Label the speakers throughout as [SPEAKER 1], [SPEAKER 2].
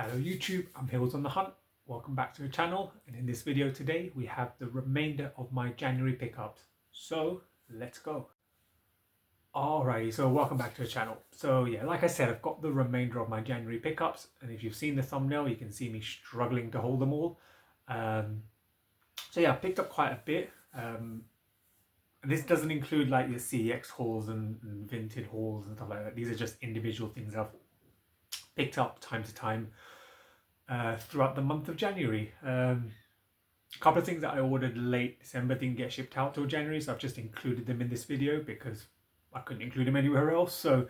[SPEAKER 1] Hello YouTube, I'm Hills on the Hunt. Welcome back to the channel, and in this video today we have the remainder of my January pickups. So let's go. Alrighty, so welcome back to the channel. So yeah, like I said, I've got the remainder of my January pickups, and if you've seen the thumbnail you can see me struggling to hold them all. So yeah, I picked up quite a bit. And this doesn't include like your CEX hauls and Vinted hauls and stuff like that. These are just individual things I've picked up time to time throughout the month of January. A couple of things that I ordered late December didn't get shipped out till January, so I've just included them in this video because I couldn't include them anywhere else. So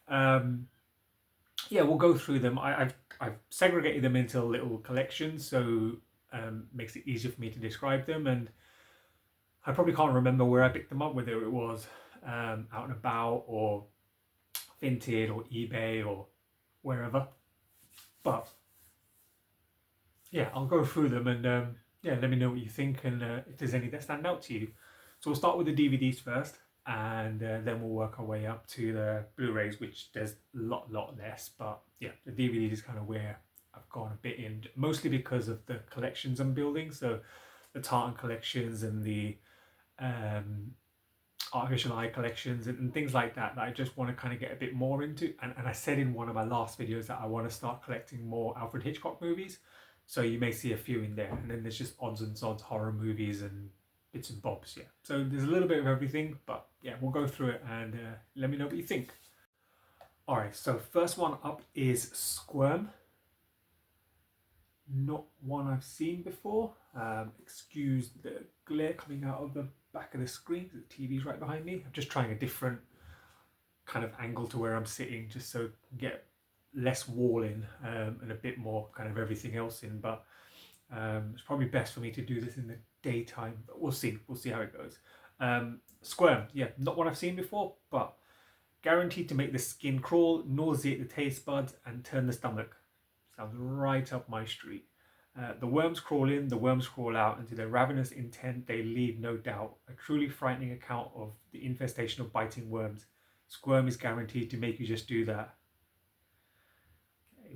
[SPEAKER 1] yeah, we'll go through them. I've segregated them into little collections, so makes it easier for me to describe them. And I probably can't remember where I picked them up, whether it was out and about or Vinted or eBay or wherever. But yeah, I'll go through them and yeah, let me know what you think and if there's any that stand out to you. So we'll start with the DVDs first, and then we'll work our way up to the Blu-rays, which there's a lot less. But yeah, the DVDs is kind of where I've gone a bit in, mostly because of the collections I'm building. So the Tartan collections and the artificial eye collections and things like that I just want to kind of get a bit more into. And I said in one of my last videos that I want to start collecting more Alfred Hitchcock movies. So you may see a few in there, and then there's just odds and sods horror movies and bits and bobs. Yeah, so there's a little bit of everything, but yeah, we'll go through it and let me know what you think. All right, so first one up is Squirm. Not one I've seen before. Excuse the glare coming out of the back of the screen. The TV's right behind me. I'm just trying a different kind of angle to where I'm sitting, just so I can get less wall in and a bit more kind of everything else in. But it's probably best for me to do this in the daytime, but we'll see how it goes. Squirm, yeah, not one I've seen before, but guaranteed to make the skin crawl, nauseate the taste buds, and turn the stomach. Sounds right up my street. The worms crawl in, the worms crawl out, and to their ravenous intent they leave no doubt. A truly frightening account of the infestation of biting worms. Squirm is guaranteed to make you just do that.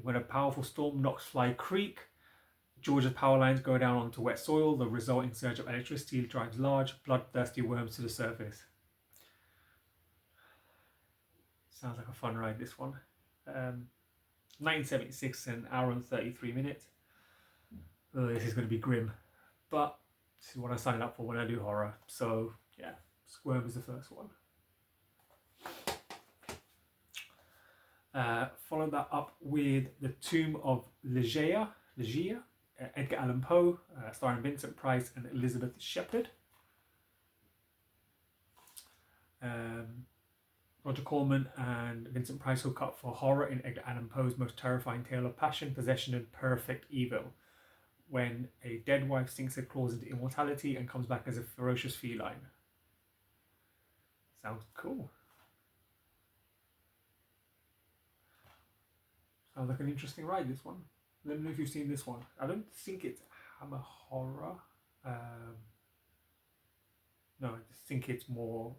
[SPEAKER 1] When a powerful storm knocks Fly Creek, Georgia's power lines go down onto wet soil. The resulting surge of electricity drives large, bloodthirsty worms to the surface. Sounds like a fun ride, this one. 1976, an hour and 33 minutes. Oh, this is going to be grim, but this is what I signed up for when I do horror. So yeah, Squirm is the first one. Follow that up with The Tomb of Ligeia, Edgar Allan Poe, starring Vincent Price and Elizabeth Shepard. Roger Corman and Vincent Price hook up for horror in Edgar Allan Poe's most terrifying tale of passion, possession, and perfect evil, when a dead wife sinks her claws into immortality and comes back as a ferocious feline. Sounds cool. Sounds like an interesting ride, this one. Let me know if you've seen this one. I don't think it's Hammer horror. No, I think it's more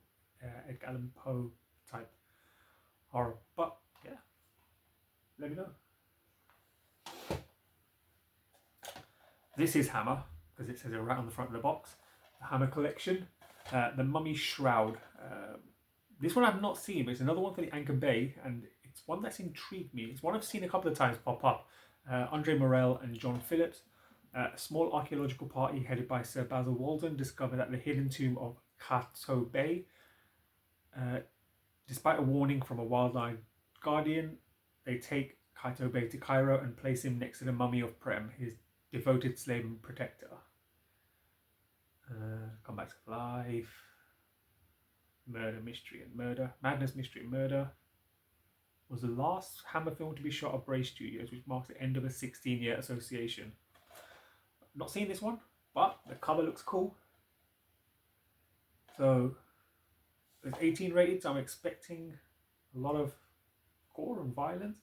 [SPEAKER 1] Edgar Allan Poe type horror. But yeah, let me know. This is Hammer, because it says it right on the front of the box. The Hammer collection. The Mummy Shroud. This one I've not seen, but it's another one for the Anchor Bay, and it's one that's intrigued me. It's one I've seen a couple of times pop up. Andre Morell and John Phillips. A small archaeological party headed by Sir Basil Walden discover that the hidden tomb of Kato Bay, despite a warning from a wildlife guardian, they take Kato Bay to Cairo and place him next to the mummy of Prem, his devoted slave and protector. Come back to life. Murder, mystery, and murder. Madness, mystery, and murder was the last Hammer film to be shot at Bray Studios, which marks the end of a 16-year association. Not seen this one, but the cover looks cool. So it's 18 rated, so I'm expecting a lot of gore and violence.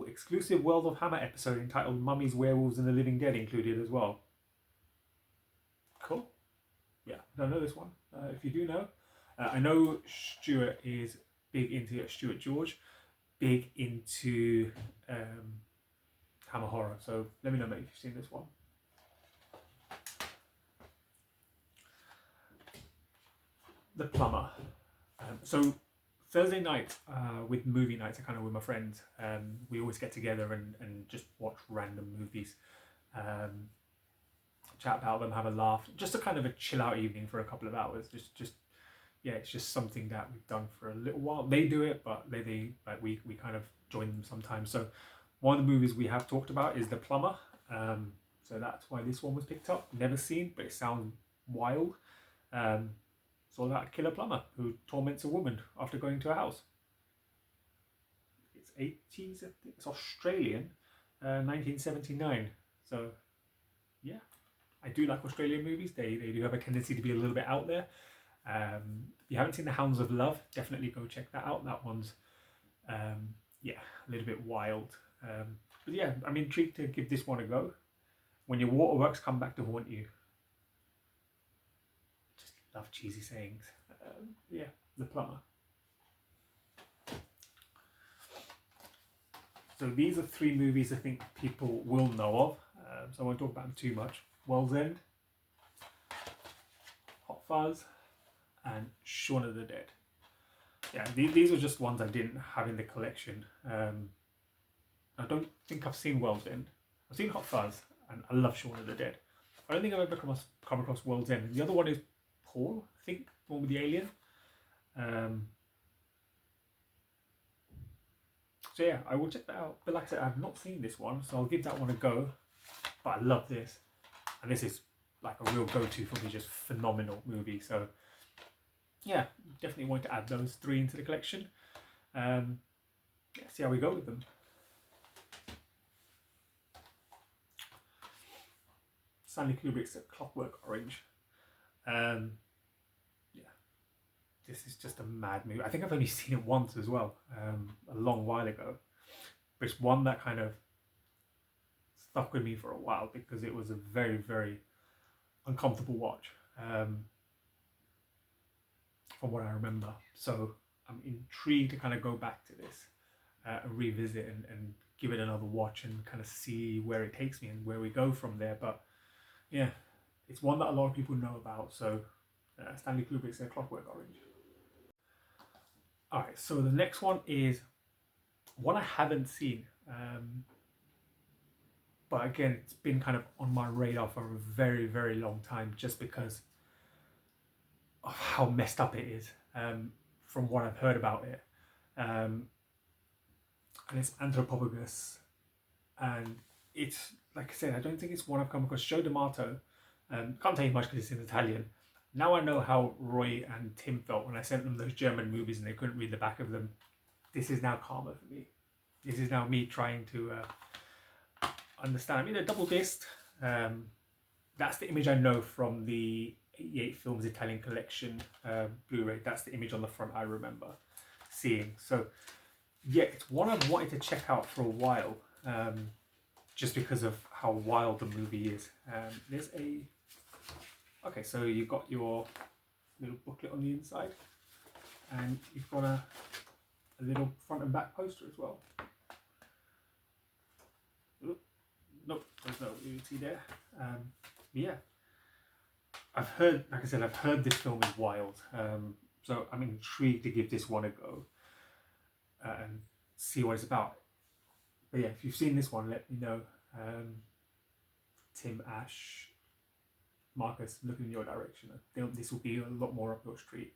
[SPEAKER 1] Exclusive World of Hammer episode entitled Mummies, Werewolves, and the Living Dead included as well. Cool. Yeah, don't know this one. If you do know, I know Stuart is big into Stuart George, big into Hammer horror. So let me know, mate, if you've seen this one. The Plumber. So Thursday night with movie nights, I kind of with my friends. We always get together and just watch random movies, chat about them, have a laugh, just a kind of a chill out evening for a couple of hours. Just yeah, it's just something that we've done for a little while. They do it, but they like we kind of join them sometimes. So one of the movies we have talked about is The Plumber. So that's why this one was picked up. Never seen, but it sounds wild. It's all about a killer plumber who torments a woman after going to a house. It's 80s, I think. It's Australian, 1979. So, yeah, I do like Australian movies. They do have a tendency to be a little bit out there. If you haven't seen The Hounds of Love, definitely go check that out. That one's, yeah, a little bit wild. But yeah, I'm intrigued to give this one a go. When your waterworks come back to haunt you. Just love cheesy sayings. Yeah, The Plumber. So these are three movies I think people will know of. So I won't talk about them too much. World's End, Hot Fuzz, and Shaun of the Dead. Yeah, these are just ones I didn't have in the collection. I don't think I've seen World's End. I've seen Hot Fuzz, and I love Shaun of the Dead. I don't think I've ever come across World's End. The other one is Paul, I think, the one with the alien. So yeah, I will check that out. But like I said, I've not seen this one, so I'll give that one a go. But I love this. And this is like a real go-to for me, just phenomenal movie. So yeah, definitely want to add those three into the collection. Yeah, see how we go with them. Stanley Kubrick's A Clockwork Orange. Yeah, this is just a mad movie. I think I've only seen it once as well, a long while ago. But it's one that kind of stuck with me for a while because it was a very, very uncomfortable watch, from what I remember. So I'm intrigued to kind of go back to this and revisit and give it another watch and kind of see where it takes me and where we go from there. But yeah, it's one that a lot of people know about. So Stanley Kubrick's A Clockwork Orange. Alright, so the next one is one I haven't seen. But again, it's been kind of on my radar for a very, very long time just because of how messed up it is, from what I've heard about it. And it's Anthropophagus. And it's, like I said, I don't think it's one I've come across. Joe D'Amato, can't tell you much because it's in Italian. Now I know how Roy and Tim felt when I sent them those German movies and they couldn't read the back of them. This is now karma for me. This is now me trying to understand. I mean, they're double disc. That's the image I know from the 88 Films Italian Collection Blu-ray. That's the image on the front I remember seeing. So yeah, it's one I've wanted to check out for a while, just because of how wild the movie is. There's a... Okay, so you've got your little booklet on the inside, and you've got a little front and back poster as well. Ooh, nope, there's no nudity there. Yeah, I've heard, like I said, I've heard this film is wild. So I'm intrigued to give this one a go and see what it's about. But yeah, if you've seen this one, let me know. Tim, Ash, Marcus, looking in your direction. I think this will be a lot more up your street.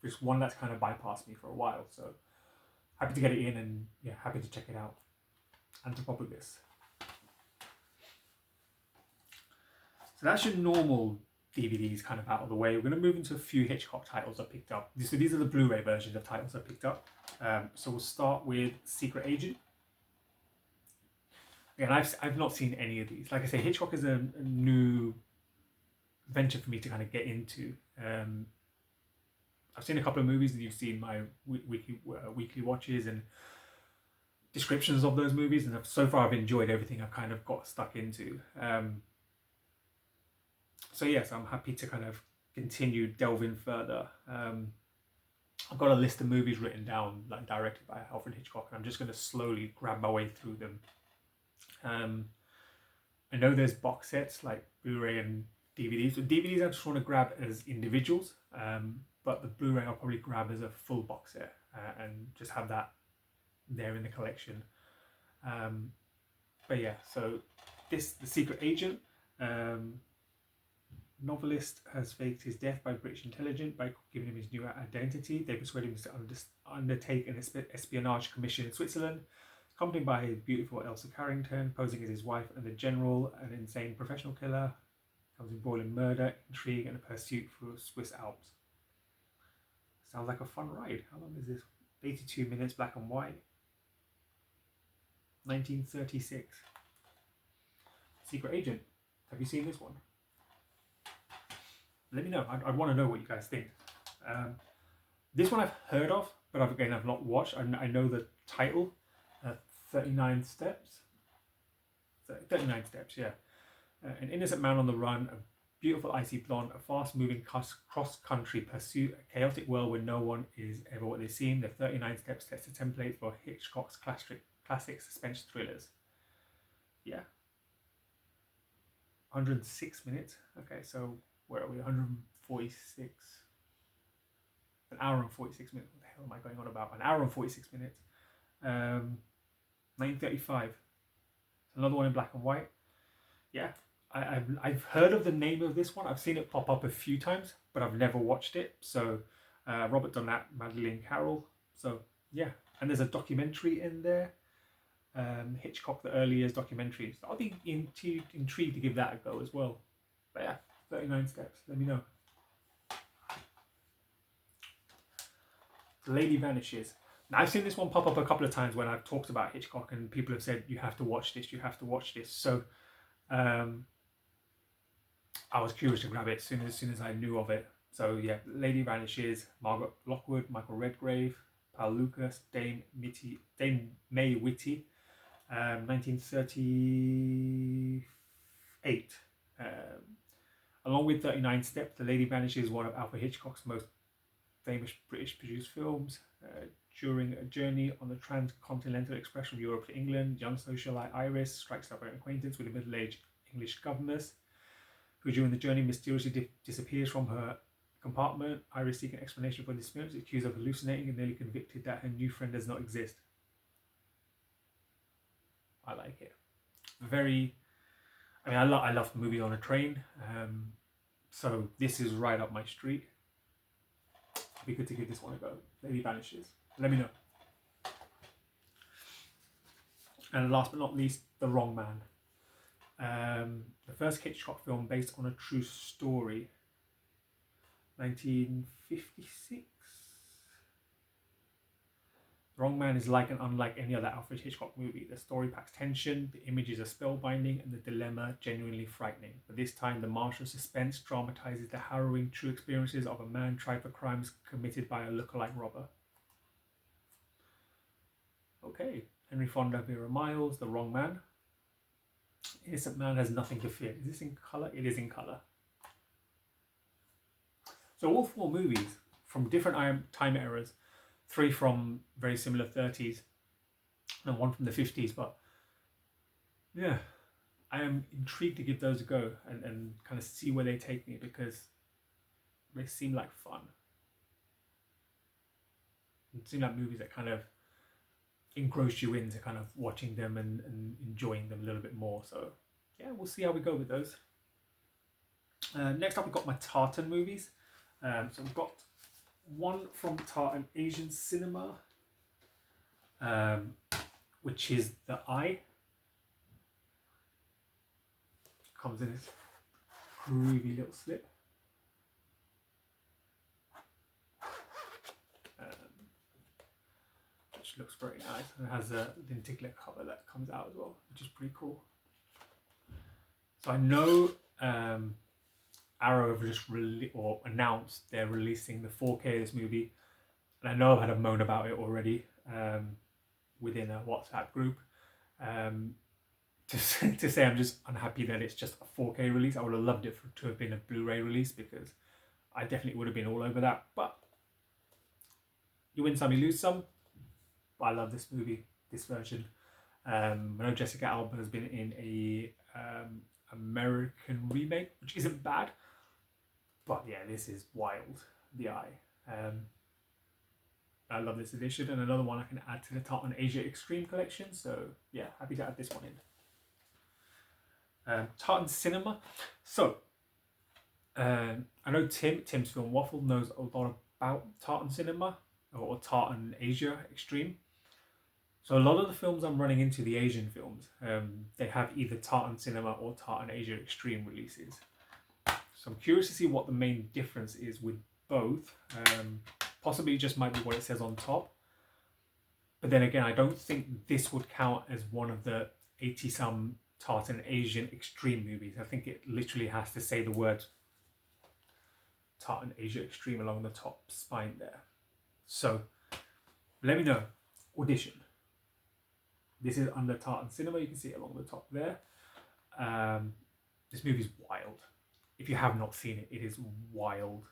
[SPEAKER 1] It's one that's kind of bypassed me for a while, so happy to get it in and yeah, happy to check it out. Anthropophagus. So that's your normal DVDs kind of out of the way. We're going to move into a few Hitchcock titles I picked up. So these are the Blu-ray versions of titles I picked up. So we'll start with Secret Agent. Again, I've not seen any of these. Like I say, Hitchcock is a new venture for me to kind of get into. I've seen a couple of movies and you've seen my weekly watches and descriptions of those movies, and so far I've enjoyed everything I've kind of got stuck into. So yes, I'm happy to kind of continue delving further. I've got a list of movies written down, like directed by Alfred Hitchcock, and I'm just going to slowly grab my way through them Um, I know there's box sets like Blu-ray and DVDs. But DVDs I just want to grab as individuals, but the Blu-ray I'll probably grab as a full box set and just have that there in the collection. But yeah, so The Secret Agent. Novelist has faked his death by British intelligence by giving him his new identity. They persuade him to undertake an espionage commission in Switzerland, accompanied by his beautiful Elsa Carrington, posing as his wife, and the general, an insane professional killer, comes embroiled in murder, intrigue, and a pursuit through Swiss Alps. Sounds like a fun ride. How long is this? 82 minutes, black and white. 1936. Secret Agent. Have you seen this one? Let me know. I'd want to know what you guys think. This one I've heard of, but I've not watched. I know the title, 39 Steps. 39 Steps, yeah. An innocent man on the run, a beautiful icy blonde, a fast-moving cross-country pursuit, a chaotic world where no one is ever what they seem. The 39 Steps sets a template for Hitchcock's classic suspense thrillers. Yeah. 106 minutes. Okay, so where are we? 146. An hour and 46 minutes. What the hell am I going on about? An hour and 46 minutes. 1935. Another one in black and white. Yeah, I've heard of the name of this one. I've seen it pop up a few times, but I've never watched it. So Robert Dunlap, Madeleine Carroll. So yeah, and there's a documentary in there. Hitchcock, the early years documentaries. I'll be intrigued to give that a go as well. But yeah, 39 Steps. Let me know. The Lady Vanishes. Now, I've seen this one pop up a couple of times when I've talked about Hitchcock, and people have said you have to watch this. You have to watch this. So I was curious to grab it as soon as I knew of it. So yeah, Lady Vanishes. Margaret Lockwood, Michael Redgrave, Paul Lucas, Dame May Whitty. 1938. Along with 39 Steps, The Lady Vanishes is one of Alfred Hitchcock's most famous British produced films. During a journey on the transcontinental express from Europe to England, young socialite Iris strikes up an acquaintance with a middle-aged English governess who during the journey mysteriously disappears from her compartment. Iris seeks an explanation for the disappearance, accused of hallucinating and nearly convicted that her new friend does not exist. I like it. I love movies on a train, so this is right up my street. It'd be good to give this one a go. Lady Vanishes. Let me know. And last but not least, The Wrong Man. The first Hitchcock film based on a true story. 1956. The Wrong Man is like and unlike any other Alfred Hitchcock movie. The story packs tension, the images are spellbinding, and the dilemma genuinely frightening. But this time, the martial suspense dramatizes the harrowing true experiences of a man tried for crimes committed by a lookalike robber. Okay, Henry Fonda, Vera Miles, The Wrong Man. Innocent man has nothing to fear. Is this in colour? It is in colour. So all four movies from different time eras. 3 from very similar 30s and 1 from the 50s, but yeah, I am intrigued to give those a go and kind of see where they take me because they seem like fun. It seem like movies that kind of engross you into kind of watching them and enjoying them a little bit more. So yeah, we'll see how we go with those. Next up, we've got my Tartan movies. So we've got one from Tartan Asian cinema, which is The Eye. Comes in this groovy little slip. Which looks very nice, and it has a lenticular cover that comes out as well, which is pretty cool. So I know Arrow have just announced they're releasing the 4K of this movie, and I know I've had a moan about it already within a WhatsApp group. To say I'm just unhappy that it's just a 4K release. I would have loved it to have been a Blu-ray release because I definitely would have been all over that. But you win some, you lose some. But I love this movie, this version. I know Jessica Alba has been in a American remake, which isn't bad, but yeah, this is wild. The Eye. I love this edition, and another one I can add to the Tartan Asia Extreme collection. So yeah, happy to add this one in. Tartan Cinema. So I know Tim's Film Waffle knows a lot about Tartan Cinema or Tartan Asia Extreme. So a lot of the films I'm running into, the Asian films, they have either Tartan Cinema or Tartan Asia Extreme releases. So I'm curious to see what the main difference is with both. Possibly it just might be what it says on top. But then again, I don't think this would count as one of the 80-some Tartan Asian Extreme movies. I think it literally has to say the word Tartan Asia Extreme along the top spine there. So let me know. Audition. This is under Tartan Cinema. You can see it along the top there. This movie's wild. If you have not seen it, it is wild.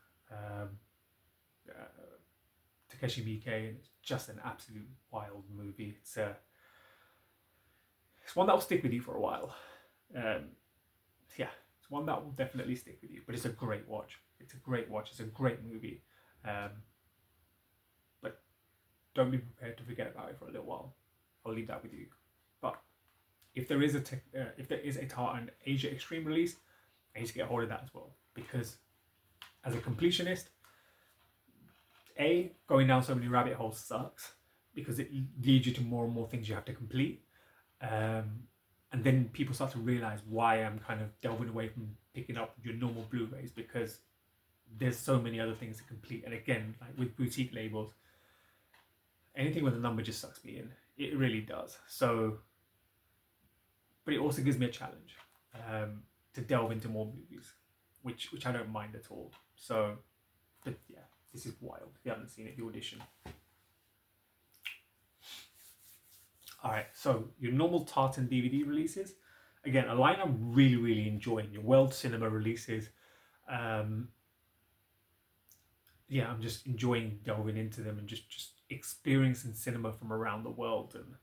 [SPEAKER 1] Takeshi Miike, it's just an absolute wild movie. It's one that will stick with you for a while. Yeah, it's one that will definitely stick with you. But it's a great watch. It's a great watch. It's a great movie. But don't be prepared to forget about it for a little while. I'll leave that with you. But if there is a Tartan Asia Extreme release, I need to get a hold of that as well, because as a completionist, going down so many rabbit holes sucks, because it leads you to more and more things you have to complete, and then people start to realize why I'm kind of delving away from picking up your normal Blu-rays, because there's so many other things to complete. And again, like with boutique labels, anything with a number just sucks me in. It really does. So, but it also gives me a challenge to delve into more movies, which I don't mind at all. So, but yeah, this is wild. If you haven't seen it, The Audition. Alright, so your normal Tartan DVD releases. Again, a line I'm really, really enjoying. Your World Cinema releases. Yeah, I'm just enjoying delving into them and just experiencing cinema from around the world. And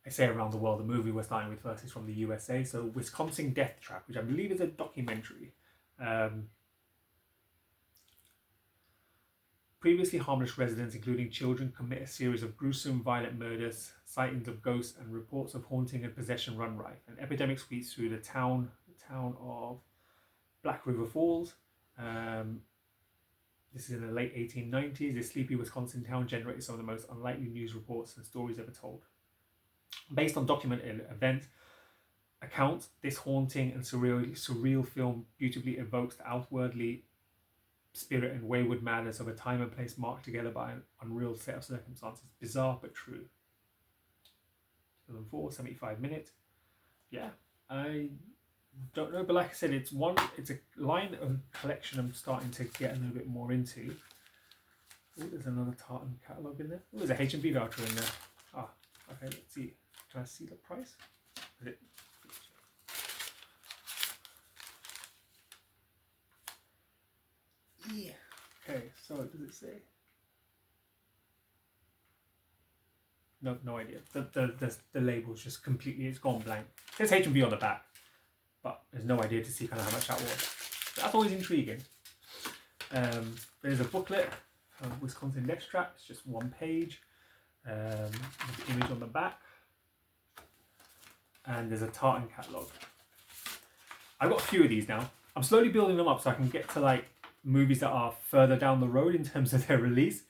[SPEAKER 1] I say around the world, the movie we're starting with first is from the USA. So Wisconsin Death Trap, which I believe is a documentary. Previously harmless residents, including children, commit a series of gruesome, violent murders. Sightings of ghosts and reports of haunting and possession run rife. An epidemic sweeps through the town of Black River Falls. This is in the late 1890s. This sleepy Wisconsin town generated some of the most unlikely news reports and stories ever told. Based on documented event accounts, this haunting and surreal film beautifully evokes the outwardly spirit and wayward madness of a time and place marked together by an unreal set of circumstances. Bizarre but true. 2004, 75 minutes. Yeah, I don't know, but like I said, it's a line of collection I'm starting to get a little bit more into. Oh, there's another Tartan catalogue in there. Oh, there's a H&B voucher in there. Ah, okay, let's see. Can I see the price? Is it? Yeah. Okay, so does it say? No idea. The label's just completely, it's gone blank. There's H&B on the back, but there's no idea to see kind of how much that was. That's always intriguing. There's a booklet of Wisconsin Death Trap. It's just one page. There's an image on the back. And there's a Tartan catalogue. I've got a few of these now. I'm slowly building them up so I can get to like movies that are further down the road in terms of their release.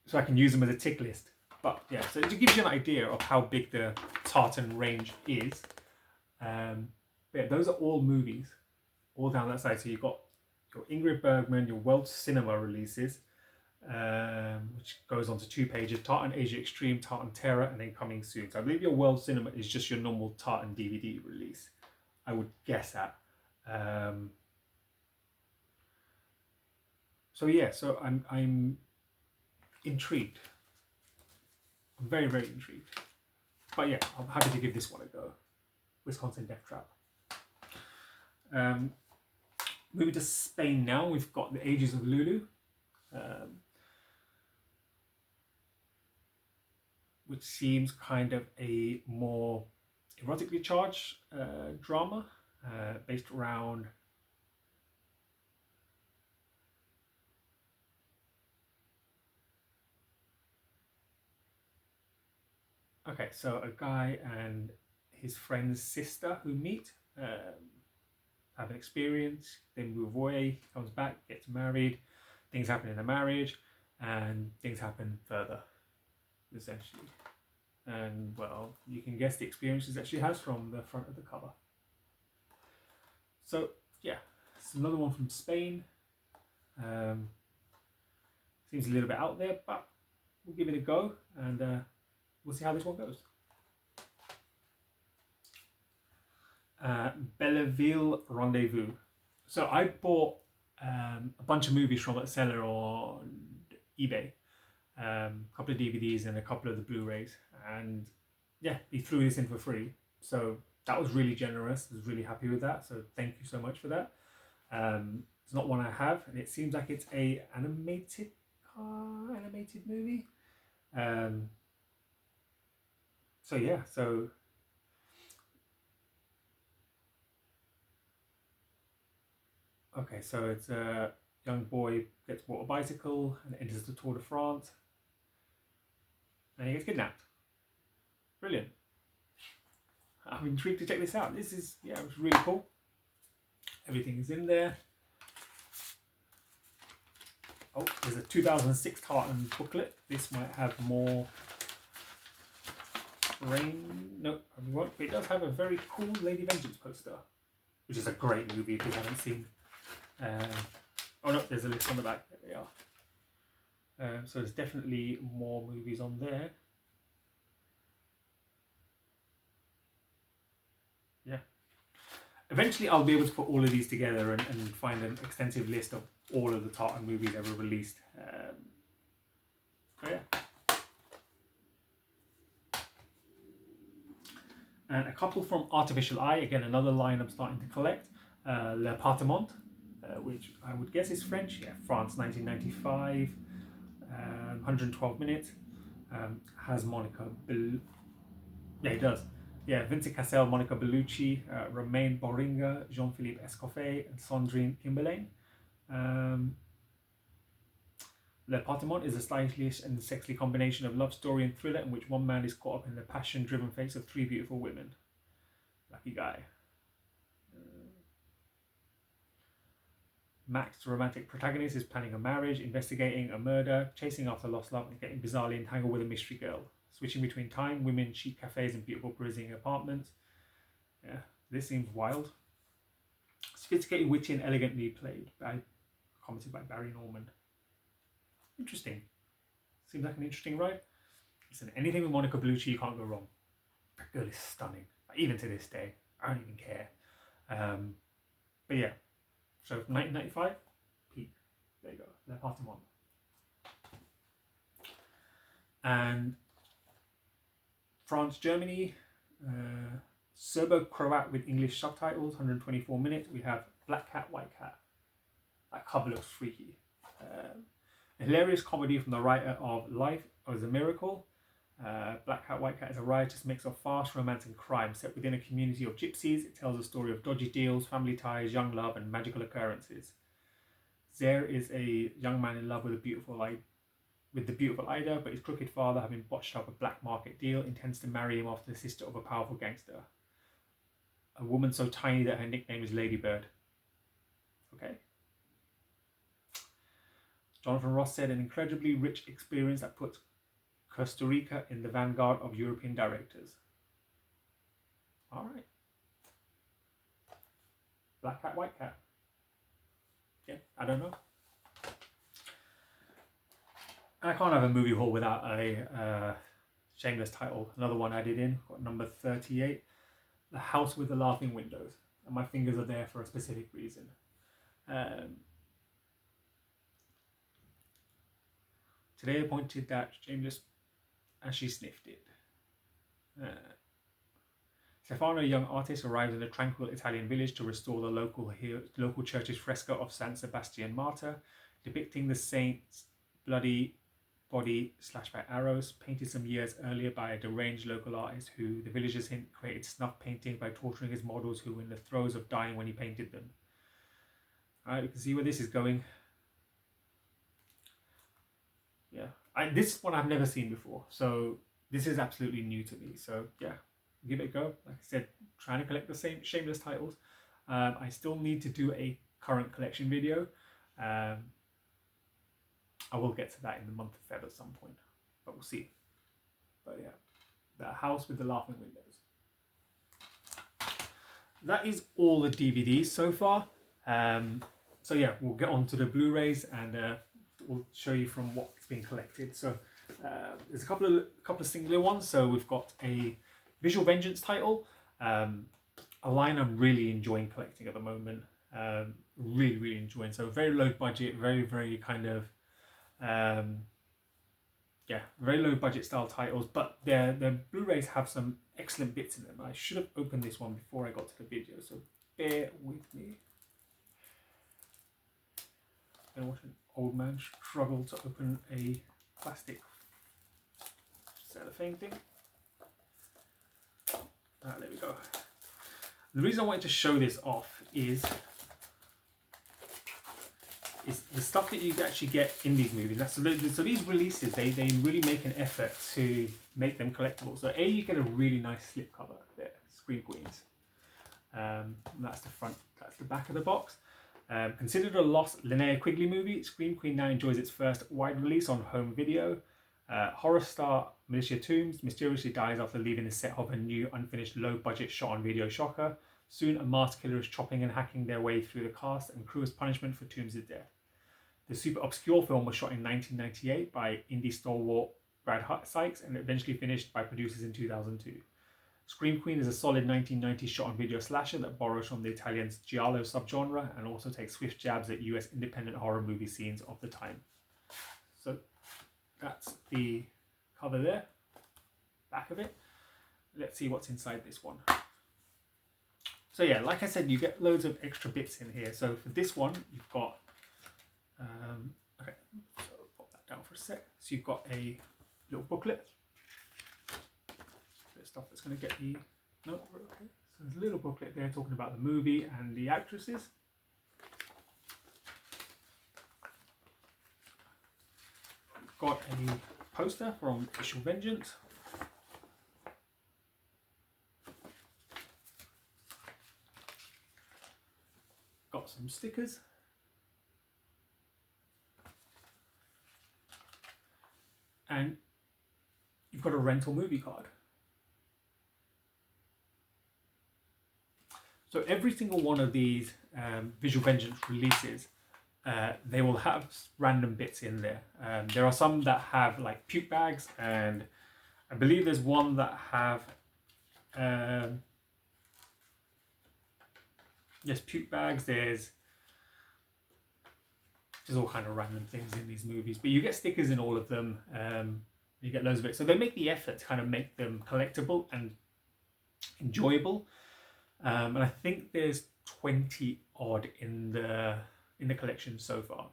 [SPEAKER 1] So I can use them as a tick list. But yeah, so it gives you an idea of how big the Tartan range is. Yeah, those are all movies, all down that side. So you've got your Ingrid Bergman, your World Cinema releases, which goes on to 2 pages, Tartan Asia Extreme, Tartan Terror, and then coming soon. So I believe your World Cinema is just your normal Tartan DVD release, I would guess at. So yeah, so I'm intrigued. I'm very, very intrigued. But yeah, I'm happy to give this one a go. Wisconsin Death Trap. Moving to Spain now, we've got The Ages of Lulu. which seems kind of a more erotically charged drama based around so a guy and his friend's sister who meet, have an experience, they move away, comes back, gets married, things happen in the marriage, and things happen further, essentially. And well, you can guess the experiences that she has from the front of the cover. So yeah, it's another one from Spain. Seems a little bit out there, but we'll give it a go, and we'll see how this one goes. Belleville Rendezvous. So I bought a bunch of movies from a seller on eBay, a couple of DVDs and a couple of the Blu-rays, and yeah, he threw this in for free. So that was really generous. I was really happy with that. So thank you so much for that. It's not one I have, and it seems like it's a animated movie. So yeah, so okay, so it's a young boy gets bought a bicycle and enters the Tour de France, and he gets kidnapped. Brilliant. I'm intrigued to check this out. This is, yeah, it was really cool. Everything is in there. Oh, there's a 2006 carton booklet. This might have more rain. No, probably won't. But it does have a very cool Lady Vengeance poster, which is a great movie if you haven't seen. Oh no, there's a list on the back. There they are. So there's definitely more movies on there. Yeah. Eventually I'll be able to put all of these together and find an extensive list of all of the Tartan movies ever released. So yeah. And a couple from Artificial Eye, again another line I'm starting to collect. L'Appartement, which I would guess is French. Yeah, France 1995, 112 minutes. Has Monica yeah, it does. Yeah, Vincent Cassel, Monica Bellucci, Romain Boringa, Jean-Philippe Escoffier, and Sandrine Kimberlain. L'Appartement is a stylish and sexy combination of love story and thriller in which one man is caught up in the passion-driven face of three beautiful women. Lucky guy. Max, the romantic protagonist, is planning a marriage, investigating a murder, chasing after lost love, and getting bizarrely entangled with a mystery girl. Switching between time, women, chic cafes, and beautiful Parisian apartments. Yeah, this seems wild. Sophisticated, witty, and elegantly played. Commented by Barry Norman. Interesting. Seems like an interesting ride. Listen, anything with Monica Bellucci, you can't go wrong. That girl is stunning. Even to this day, I don't even care. But yeah, so 1995, peak. There you go. L'Appartement. And France, Germany, Serbo-Croat with English subtitles, 124 minutes. We have Black Cat, White Cat. That cover looks freaky. A hilarious comedy from the writer of Life as a Miracle. Black Cat, White Cat is a riotous mix of farce, romance, and crime set within a community of gypsies. It tells a story of dodgy deals, family ties, young love, and magical occurrences. There is a young man in love with the beautiful Ida, but his crooked father, having botched up a black market deal, intends to marry him off to the sister of a powerful gangster. A woman so tiny that her nickname is Ladybird. Okay. Jonathan Ross said, an incredibly rich experience that puts Costa Rica in the vanguard of European directors. All right. Black Cat, White Cat. Yeah, I don't know. And I can't have a movie haul without a shameless title. Another one added in, got number 38, The House with the Laughing Windows. And my fingers are there for a specific reason. Today I pointed that shameless, and she sniffed it. Stefano, a young artist, arrives in a tranquil Italian village to restore the local church's fresco of San Sebastian Martyr, depicting the saint's bloody body slashed by arrows, painted some years earlier by a deranged local artist who the villagers hint created snuff painting by torturing his models who were in the throes of dying when he painted them. Alright, you can see where this is going. Yeah, this one I've never seen before, so this is absolutely new to me. So yeah, give it a go. Like I said, trying to collect the same Shameless titles. I still need to do a current collection video. I will get to that in the month of Feb at some point, but we'll see. But yeah, the house with the laughing windows. That is all the DVDs so far. So yeah, we'll get on to the Blu-rays and we'll show you from what's been collected. So there's a couple of singular ones. So we've got a Visual Vengeance title, a line I'm really enjoying collecting at the moment. Really enjoying. So very low budget, very kind of yeah, very low budget style titles, but their Blu-rays have some excellent bits in them. I should have opened this one before I got to the video, so bear with me. I watch an old man struggle to open a plastic cellophane thing. There we go. The reason I wanted to show this off is the stuff that you actually get in these movies. So these releases, they really make an effort to make them collectible. So you get a really nice slipcover there, Scream Queens. That's the front, that's the back of the box. Considered a lost Linnea Quigley movie, Scream Queen now enjoys its first wide release on home video. Horror star Militia Toombs mysteriously dies after leaving the set of a new unfinished low-budget shot-on-video shocker. Soon, a masked killer is chopping and hacking their way through the cast and crew as punishment for Toombs' death. The super obscure film was shot in 1998 by indie stalwart Brad Sykes and eventually finished by producers in 2002. Scream Queen is a solid 1990s shot-on-video slasher that borrows from the Italian's giallo subgenre and also takes swift jabs at US independent horror movie scenes of the time. So that's the cover there, back of it. Let's see what's inside this one. So yeah, like I said, you get loads of extra bits in here. So for this one, you've got, okay, so pop that down for a sec. So you've got a little booklet. Bit of stuff that's going to get the, no, okay. So there's a little booklet there talking about the movie and the actresses. We've got a poster from Visual Vengeance. Got some stickers. And you've got a rental movie card. So every single one of these Visual Vengeance releases, they will have random bits in there. There are some that have like puke bags, and I believe there's one that have yes, puke bags. There's all kind of random things in these movies, but you get stickers in all of them. You get loads of it, so they make the effort to kind of make them collectible and enjoyable. And I think there's 20 odd in the collection so far.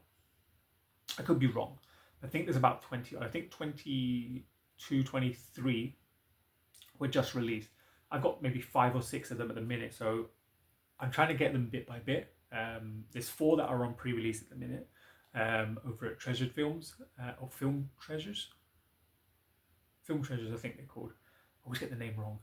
[SPEAKER 1] I could be wrong. I think there's about 20. I think 22, 23 were just released. I've got maybe 5 or 6 of them at the minute, so I'm trying to get them bit by bit. There's 4 that are on pre-release at the minute over at Treasured Films, or Film Treasures. Film Treasures, I think they're called. I always get the name wrong.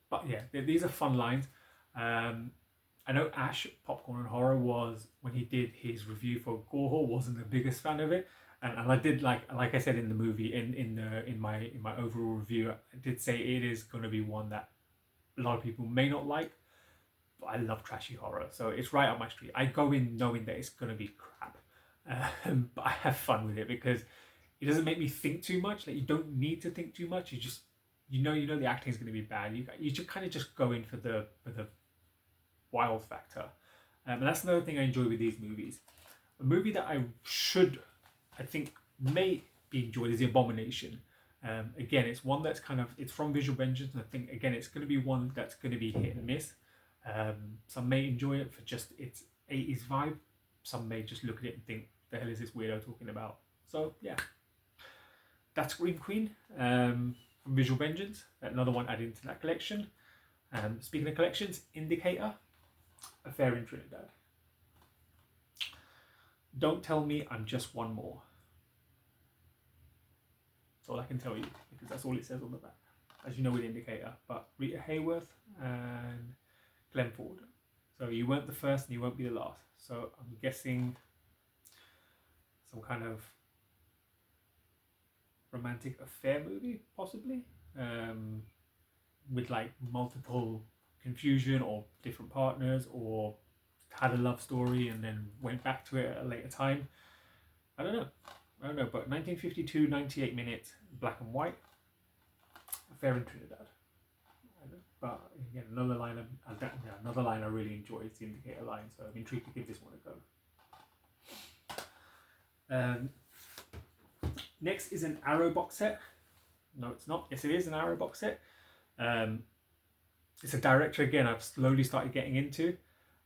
[SPEAKER 1] But yeah, these are fun lines. I know Ash, Popcorn and Horror, was, when he did his review for Gore Hall, wasn't the biggest fan of it. And I did, like I said in the movie, in my overall review, I did say it is going to be one that a lot of people may not like, but I love trashy horror, so it's right up my street. I go in knowing that it's going to be crap, but I have fun with it because it doesn't make me think too much. Like, you don't need to think too much. You know the acting is going to be bad. You just kind of just go in for the wild factor, and that's another thing I enjoy with these movies. A movie that I think may be enjoyed is The Abomination. Again, it's one that's it's from Visual Vengeance, and I think again it's going to be one that's going to be hit and miss. Some may enjoy it for just its 80s vibe. Some may just look at it and think the hell is this weirdo talking about? So yeah, that's Scream Queen from Visual Vengeance, another one added to that collection. Speaking of collections, Indicator, Affair in Trinidad. Don't tell me I'm just one more. That's all I can tell you, because that's all it says on the back, as you know with Indicator. But Rita Hayworth and Glenn Ford. So you weren't the first and you won't be the last. So I'm guessing some kind of romantic affair movie, possibly, with like multiple confusion or different partners, or had a love story and then went back to it at a later time. I don't know, but 1952, 98 minutes, black and white, Affair in Trinidad. But again, another line I really enjoy is the Indicator line, so I'm intrigued to give this one a go. Next is an Arrow box set. No, it's not. Yes, it is an Arrow box set. It's a director, again, I've slowly started getting into.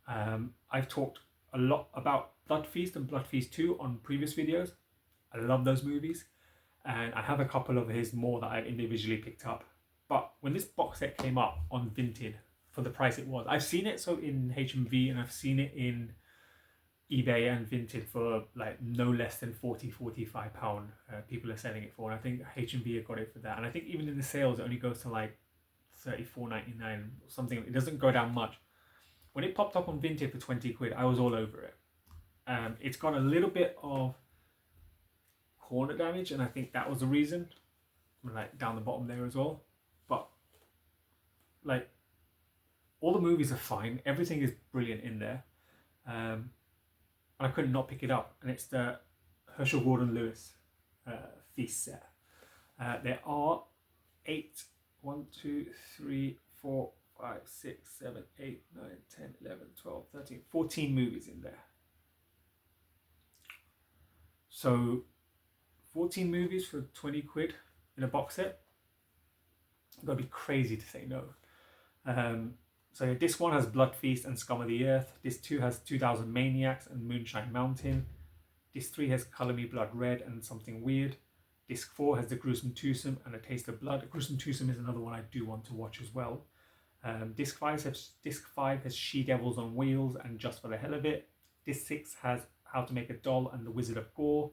[SPEAKER 1] I've talked a lot about Blood Feast and Blood Feast 2 on previous videos. I love those movies, and I have a couple of his more that I've individually picked up. But when this box set came up on Vinted for the price it was, I've seen it so in HMV and I've seen it in eBay and Vinted for like no less than £40-45 people are selling it for, and I think HMV have got it for that. And I think even in the sales it only goes to like £34.99 or something. It doesn't go down much. When it popped up on Vinted for 20 quid, I was all over it. It's got a little bit of corner damage, and I think that was the reason, like down the bottom there as well. But like, all the movies are fine, everything is brilliant in there, and I couldn't not pick it up. And it's the Herschel Gordon Lewis Feast set. There are 14 movies in there. So 14 movies for 20 quid in a box set, you've got to be crazy to say no. So disc 1 has Blood Feast and Scum of the Earth. Disc 2 has 2000 Maniacs and Moonshine Mountain. Disc 3 has Colour Me Blood Red and Something Weird. Disc 4 has The Gruesome Twosome and A Taste of Blood. Gruesome Twosome is another one I do want to watch as well. Disc 5 has She Devils on Wheels and Just for the Hell of It. Disc 6 has How to Make a Doll and The Wizard of Gore.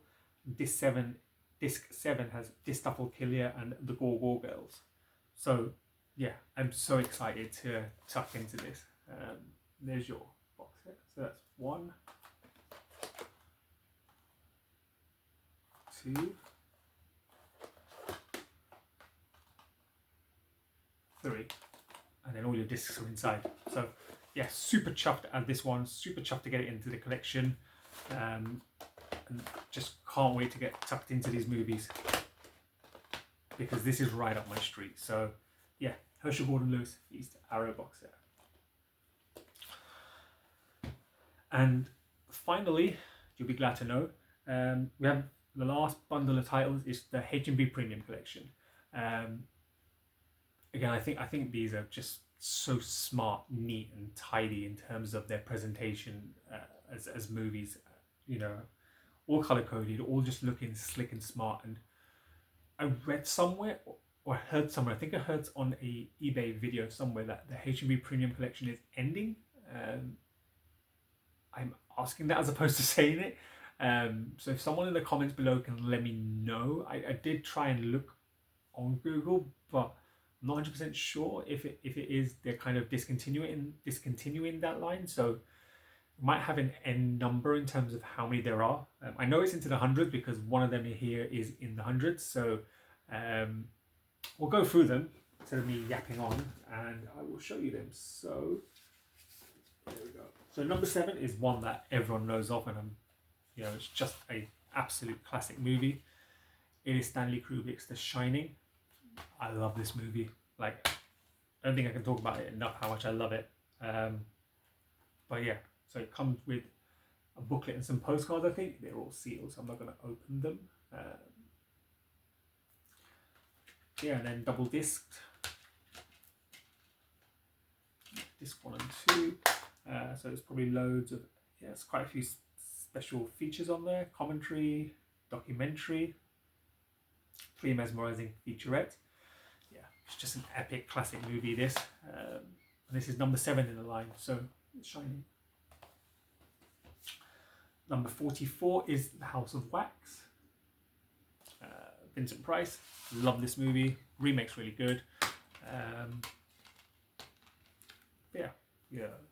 [SPEAKER 1] Disc 7 has This Stuff Will Kill Ya and The Gore Gore Girls. So yeah, I'm so excited to tuck into this. There's your box set. So that's 1, 2, 3, and then all your discs are inside. So yeah, super chuffed to add this one, super chuffed to get it into the collection, and just can't wait to get tucked into these movies, because this is right up my street. So yeah, Herschel Gordon Lewis Feast Arrow box set. And finally, you'll be glad to know, we have the last bundle of titles is the HMV Premium Collection. Again, I think these are just so smart, neat and tidy in terms of their presentation as movies, you know, all color coded, all just looking slick and smart. And I read somewhere or heard somewhere, I think I heard on a eBay video somewhere, that the HMV Premium Collection is ending. I'm asking that as opposed to saying it. So if someone in the comments below can let me know. I did try and look on Google, but I'm not 100% sure if it is they're kind of discontinuing that line. So it might have an end number in terms of how many there are. I know it's into the hundreds because one of them here is in the hundreds. So we'll go through them instead of me yapping on, and I will show you them. So there we go. So number 7 is one that everyone knows of, and it's just a absolute classic movie. It is Stanley Kubrick's The Shining. I love this movie. Like, I don't think I can talk about it enough how much I love it. But yeah, so it comes with a booklet and some postcards. I think they're all sealed, so I'm not going to open them. Yeah, and then double disced. Disc 1 and 2. So there's probably loads of, it's quite a few special features on there, commentary, documentary, 3 mesmerizing featurette. Yeah, it's just an epic classic movie, this. This is number 7 in the line, so it's shining. Number 44 is The House of Wax. Vincent Price, love this movie. Remake's really good. Yeah,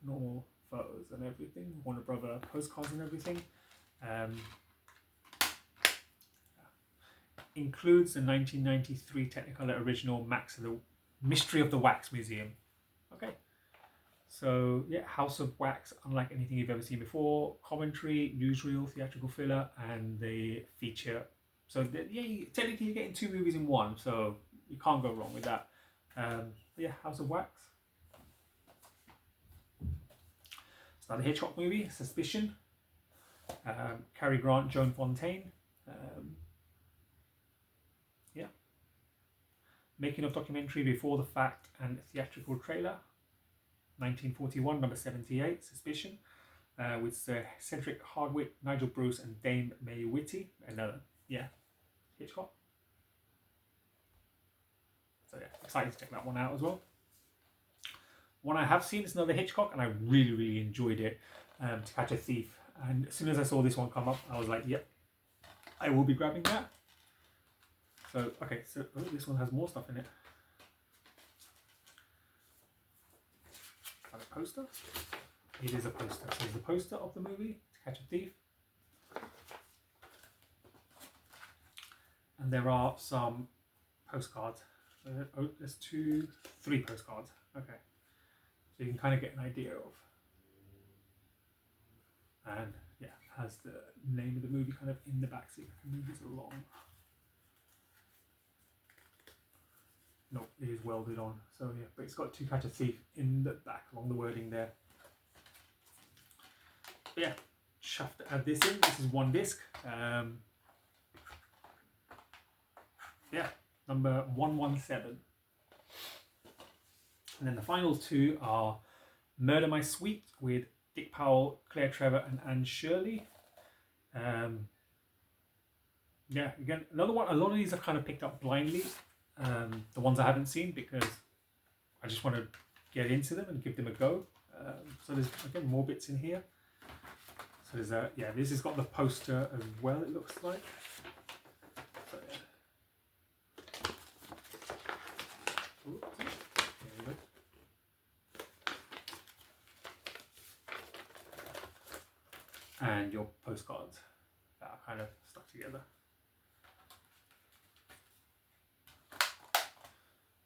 [SPEAKER 1] normal photos and everything. Warner Brother postcards and everything. Includes the 1993 Technicolor original Max of the Mystery of the Wax Museum. Okay. So yeah, House of Wax, unlike anything you've ever seen before. Commentary, newsreel, theatrical filler, and the feature. So yeah, technically you're getting 2 movies in one, so you can't go wrong with that. Yeah, House of Wax. It's another Hitchcock movie, Suspicion. Cary Grant, Joan Fontaine. Yeah. Making of documentary, Before the Fact, and theatrical trailer. 1941, number 78, Suspicion. With Cedric Hardwicke, Nigel Bruce, and Dame Mae Whitty. Another, yeah, Hitchcock. So yeah, excited to check that one out as well. One I have seen is another Hitchcock, and I really enjoyed it, To Catch a Thief. And as soon as I saw this one come up, I was like, yep, I will be grabbing that. So, okay, so this one has more stuff in it. Got a poster? It is a poster. So there's the poster of the movie, To Catch a Thief. And there are some postcards. There's 3 postcards. Okay. So you can kind of get an idea of. And yeah, has the name of the movie kind of in the back so you can move this along. No, it is welded on. So yeah, but it's got To Catch a Thief in the back along the wording there. But yeah, just have to add this in. This is 1 disc. Yeah, number 117. And then the final 2 are Murder My Sweet with Dick Powell, Claire Trevor, and Anne Shirley. Yeah, again, another one. A lot of these I've kind of picked up blindly. The ones I haven't seen because I just want to get into them and give them a go. So there's again more bits in here. So there's yeah, this has got the poster as well, it looks like. So yeah. Oops. There we go. And your postcards that are kind of stuck together.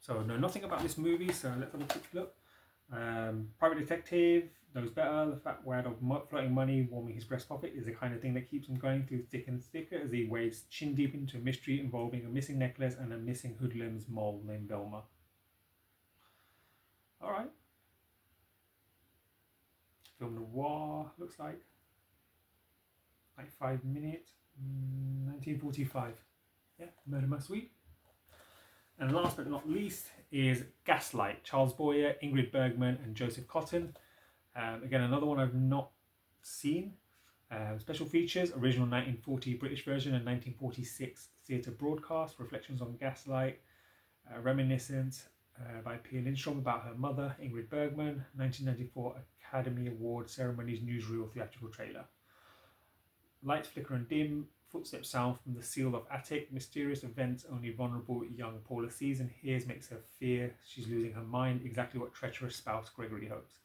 [SPEAKER 1] So know nothing about this movie, so let's have a quick look. Private detective knows better. The fat wad of floating money warming his breast pocket is the kind of thing that keeps him going through thick and thicker as he wades chin deep into a mystery involving a missing necklace and a missing hoodlum's mole named Velma. Alright. Film noir, looks like. 95 minutes. 1945. Yeah, Murder My Sweet. And last but not least is Gaslight, Charles Boyer, Ingrid Bergman, and Joseph Cotton. Again, another one I've not seen. Special features, original 1940 British version and 1946 theatre broadcast, reflections on Gaslight, reminiscence by Pia Lindstrom about her mother, Ingrid Bergman, 1994 Academy Award ceremony's newsreel theatrical trailer. Lights flicker and dim, footsteps sound from the seal of attic, mysterious events only vulnerable young Paula sees and hears makes her fear she's losing her mind, exactly what treacherous spouse Gregory hopes.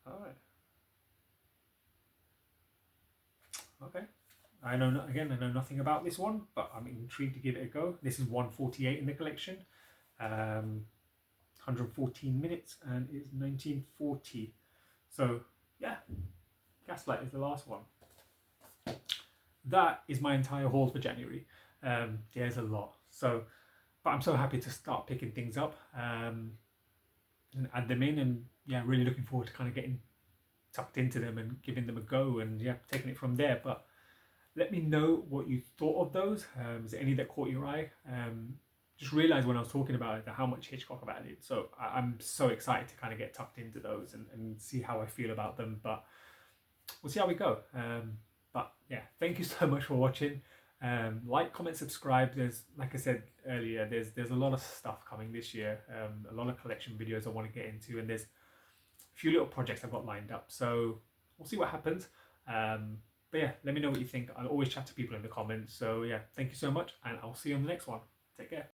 [SPEAKER 1] Alright. Okay. I know nothing about this one, but I'm intrigued to give it a go. This is 148 in the collection. 114 minutes and it's 1940. So yeah, Gaslight is the last one. That is my entire haul for January. There's a lot. So, but I'm so happy to start picking things up and add them in, and yeah, really looking forward to kind of getting tucked into them and giving them a go and yeah, taking it from there. But let me know what you thought of those. Is there any that caught your eye? Just realised when I was talking about it how much Hitchcock I've added. So I'm so excited to kind of get tucked into those and see how I feel about them. But we'll see how we go. But yeah, thank you so much for watching. Like, comment, subscribe. There's, like I said earlier, there's a lot of stuff coming this year. A lot of collection videos I want to get into, and there's a few little projects I've got lined up. So we'll see what happens. But yeah, let me know what you think. I'll always chat to people in the comments. So yeah, thank you so much, and I'll see you on the next one. Take care.